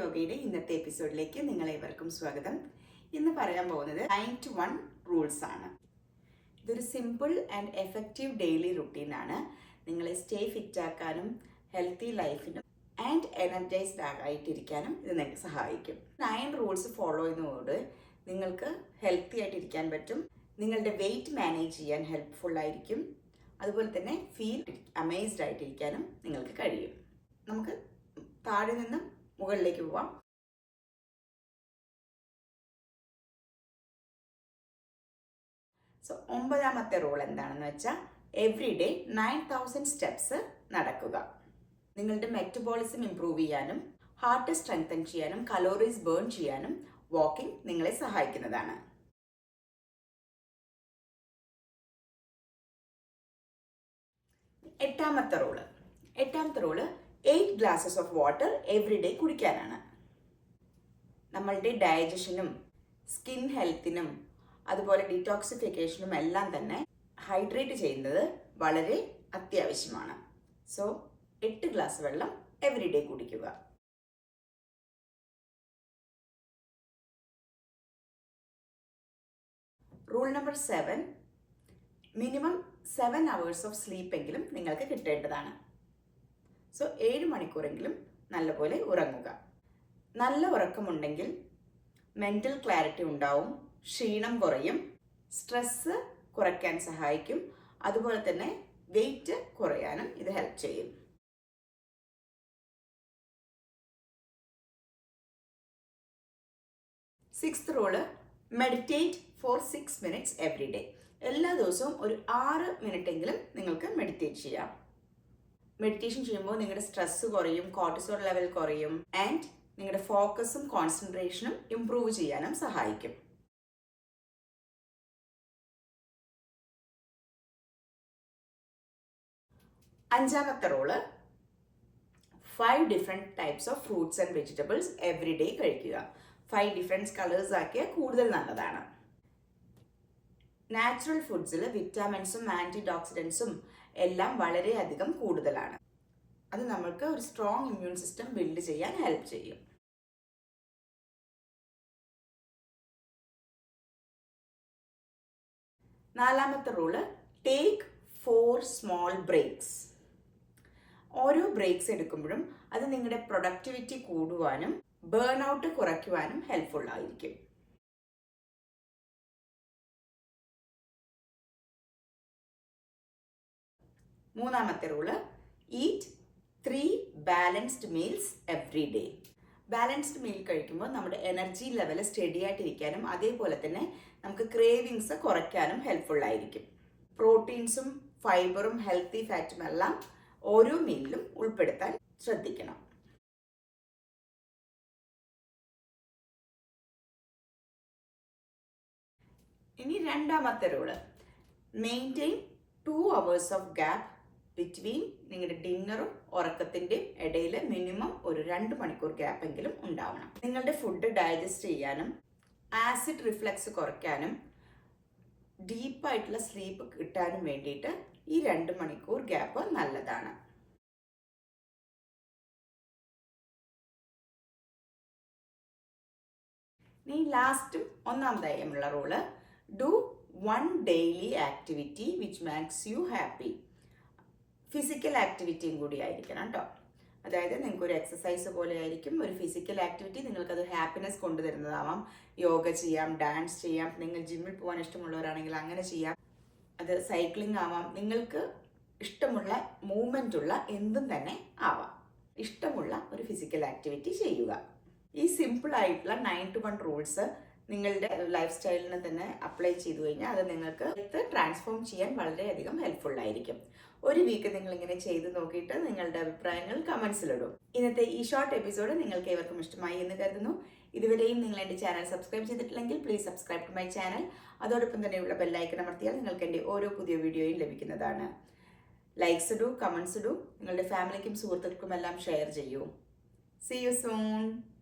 യോഗയുടെ ഇന്നത്തെ എപ്പിസോഡിലേക്ക് നിങ്ങളേവർക്കും സ്വാഗതം. ഇന്ന് പറയാൻ പോകുന്നത് 9-to-1 റൂൾസ് ആണ്. ഇതൊരു സിമ്പിൾ ആൻഡ് എഫക്റ്റീവ് ഡെയിലി റുട്ടീനാണ്. നിങ്ങളെ സ്റ്റേ ഫിറ്റ് ആക്കാനും ഹെൽത്തി ലൈഫിനും ആൻഡ് എനർജൈസ്ഡ് ആയിട്ടിരിക്കാനും ഇത് നിങ്ങൾക്ക് സഹായിക്കും. 9 റൂൾസ് ഫോളോ ചെയ്യുന്നതോട് നിങ്ങൾക്ക് ഹെൽത്തി ആയിട്ടിരിക്കാൻ പറ്റും. നിങ്ങളുടെ വെയിറ്റ് മാനേജ് ചെയ്യാൻ ഹെൽപ്ഫുൾ ആയിരിക്കും. അതുപോലെ തന്നെ ഫീൽ അമേസ്ഡ് ആയിട്ടിരിക്കാനും നിങ്ങൾക്ക് കഴിയും. നമുക്ക് താഴെ നിന്ന് മുകളിലേക്ക് പോവാം. സോ 9ാമത്തെ റൂൾ എന്താണെന്ന് വെച്ചാൽ എവറി ഡേ 9000 സ്റ്റെപ്സ് നടക്കുക. നിങ്ങളുടെ മെറ്റബോളിസം ഇംപ്രൂവ് ചെയ്യാനും ഹാർട്ട് സ്ട്രെങ്തൻ ചെയ്യാനും കലോറീസ് ബേൺ ചെയ്യാനും വാക്കിംഗ് നിങ്ങളെ സഹായിക്കുന്നതാണ്. എട്ടാമത്തെ rule 8 glasses of water every day കുടിക്കാനാണ്. നമ്മളുടെ ഡൈജഷനും സ്കിൻ ഹെൽത്തിനും അതുപോലെ ഡിറ്റോക്സിഫിക്കേഷനും എല്ലാം തന്നെ ഹൈഡ്രേറ്റ് ചെയ്യുന്നത് വളരെ അത്യാവശ്യമാണ്. സോ 8 ഗ്ലാസ് വെള്ളം എവറി ഡേ കുടിക്കുക. Rule number 7, minimum 7 hours of sleep എങ്കിലും നിങ്ങൾക്ക് കിട്ടേണ്ടതാണ്. സോ 7 മണിക്കൂറെങ്കിലും നല്ലപോലെ ഉറങ്ങുക. നല്ല ഉറക്കമുണ്ടെങ്കിൽ മെൻ്റൽ ക്ലാരിറ്റി ഉണ്ടാവും, ക്ഷീണം കുറയും, സ്ട്രെസ്സ് കുറയ്ക്കാൻ സഹായിക്കും, അതുപോലെ തന്നെ വെയിറ്റ് കുറയാനും ഇത് ഹെൽപ്പ് ചെയ്യും. Sixth rule, meditate for 6 minutes every day. എല്ലാ ദിവസവും ഒരു 6 മിനിറ്റെങ്കിലും നിങ്ങൾക്ക് മെഡിറ്റേറ്റ് ചെയ്യാം. മെഡിറ്റേഷൻ ചെയ്യുമ്പോൾ നിങ്ങളുടെ സ്ട്രെസ് കുറയും, കോർട്ടിസോൾ ലെവൽ കുറയും ആൻഡ് നിങ്ങളുടെ ഫോക്കസും കോൺസെൻട്രേഷനും ഇംപ്രൂവ് ചെയ്യാനും സഹായിക്കും. അഞ്ചാമത്തെ rule, 5 different types of fruits and vegetables every day കഴിക്കുക. 5 ഡിഫറെൻറ്റ് കളേഴ്സ് ആക്കിയാൽ കൂടുതൽ നല്ലതാണ്. നാച്ചുറൽ ഫുഡ്സിൽ വിറ്റാമിൻസും ആൻറ്റി ഓക്സിഡൻസും എല്ലാം വളരെയധികം കൂടുതലാണ്. അത് നമ്മൾക്ക് ഒരു സ്ട്രോങ് ഇമ്മ്യൂൺ സിസ്റ്റം ബിൽഡ് ചെയ്യാൻ ഹെൽപ്പ് ചെയ്യും. നാലാമത്തെ റൂള്, ടേക്ക് 4 സ്മോൾ ബ്രേക്സ്. ഓരോ ബ്രേക്സ് എടുക്കുമ്പോഴും അത് നിങ്ങളുടെ പ്രൊഡക്ടിവിറ്റി കൂടുവാനും ബേൺ ഔട്ട് കുറയ്ക്കുവാനും ഹെൽപ്ഫുൾ ആയിരിക്കും. മൂന്നാമത്തെ rule, eat 3 balanced meals every day. Balanced meal കഴിക്കുമ്പോൾ നമ്മുടെ എനർജി ലെവൽ സ്റ്റഡി ആയിട്ടിരിക്കാനും അതേപോലെ തന്നെ നമുക്ക് ക്രേവിങ്സ് കുറയ്ക്കാനും ഹെൽപ്ഫുൾ ആയിരിക്കും. പ്രോട്ടീൻസും ഫൈബറും ഹെൽത്തി ഫാറ്റും എല്ലാം ഓരോ മീലിലും ഉൾപ്പെടുത്താൻ ശ്രദ്ധിക്കണം. ഇനി രണ്ടാമത്തെ rule, maintain 2 hours of gap between നിങ്ങളുടെ ഡിന്നറും ഉറക്കത്തിൻ്റെയും ഇടയിൽ മിനിമം ഒരു 2 മണിക്കൂർ ഗ്യാപ്പ് എങ്കിലും ഉണ്ടാവണം. നിങ്ങളുടെ ഫുഡ് ഡൈജസ്റ്റ് ചെയ്യാനും ആസിഡ് റിഫ്ലക്സ് കുറയ്ക്കാനും ഡീപ്പായിട്ടുള്ള സ്ലീപ്പ് കിട്ടാനും വേണ്ടിയിട്ട് ഈ 2 മണിക്കൂർ ഗ്യാപ്പ് നല്ലതാണ്. ഇനി ലാസ്റ്റും ഒന്നാമതായുള്ള rule, do 1 daily activity which makes you happy. Physical ആക്ടിവിറ്റിയും കൂടി ആയിരിക്കണം കേട്ടോ. അതായത് നിങ്ങൾക്കൊരു എക്സസൈസ് പോലെ ആയിരിക്കും. ഒരു ഫിസിക്കൽ ആക്ടിവിറ്റി നിങ്ങൾക്കത് ഹാപ്പിനെസ് കൊണ്ടുതരുന്നതാവാം. യോഗ ചെയ്യാം, ഡാൻസ് ചെയ്യാം, നിങ്ങൾ ജിമ്മിൽ പോകാൻ ഇഷ്ടമുള്ളവരാണെങ്കിൽ അങ്ങനെ ചെയ്യാം. അത് സൈക്ലിംഗ് ആവാം, നിങ്ങൾക്ക് ഇഷ്ടമുള്ള മൂവ്മെൻ്റ് ഉള്ള എന്തും തന്നെ ആവാം. ഇഷ്ടമുള്ള ഒരു ഫിസിക്കൽ ആക്ടിവിറ്റി ചെയ്യുക. ഈ സിമ്പിൾ ആയിട്ടുള്ള 9-to-1 റൂൾസ് നിങ്ങളുടെ ലൈഫ് സ്റ്റൈലിന് തന്നെ അപ്ലൈ ചെയ്തു കഴിഞ്ഞാൽ അത് നിങ്ങൾക്ക് ട്രാൻസ്ഫോം ചെയ്യാൻ വളരെയധികം ഹെൽപ്ഫുൾ ആയിരിക്കും. ഒരു വീക്ക് നിങ്ങൾ ഇങ്ങനെ ചെയ്ത് നോക്കിയിട്ട് നിങ്ങളുടെ അഭിപ്രായങ്ങൾ കമൻസിലിടും. ഇന്നത്തെ ഈ ഷോർട്ട് എപ്പിസോഡ് നിങ്ങൾക്ക് ഏവർക്കും ഇഷ്ടമായി എന്ന് കരുതുന്നു. ഇതുവരെയും നിങ്ങൾ എൻ്റെ ചാനൽ സബ്സ്ക്രൈബ് ചെയ്തിട്ടില്ലെങ്കിൽ please subscribe to my channel. അതോടൊപ്പം തന്നെയുള്ള ബെല്ലൈക്കൺ അമർത്തിയാൽ നിങ്ങൾക്ക് എൻ്റെ ഓരോ പുതിയ വീഡിയോയും ലഭിക്കുന്നതാണ്. ലൈക്സ് ഇടൂ, കമൻസ് ഇടൂ, നിങ്ങളുടെ ഫാമിലിക്കും സുഹൃത്തുക്കൾക്കും എല്ലാം ഷെയർ ചെയ്യൂ. See you soon.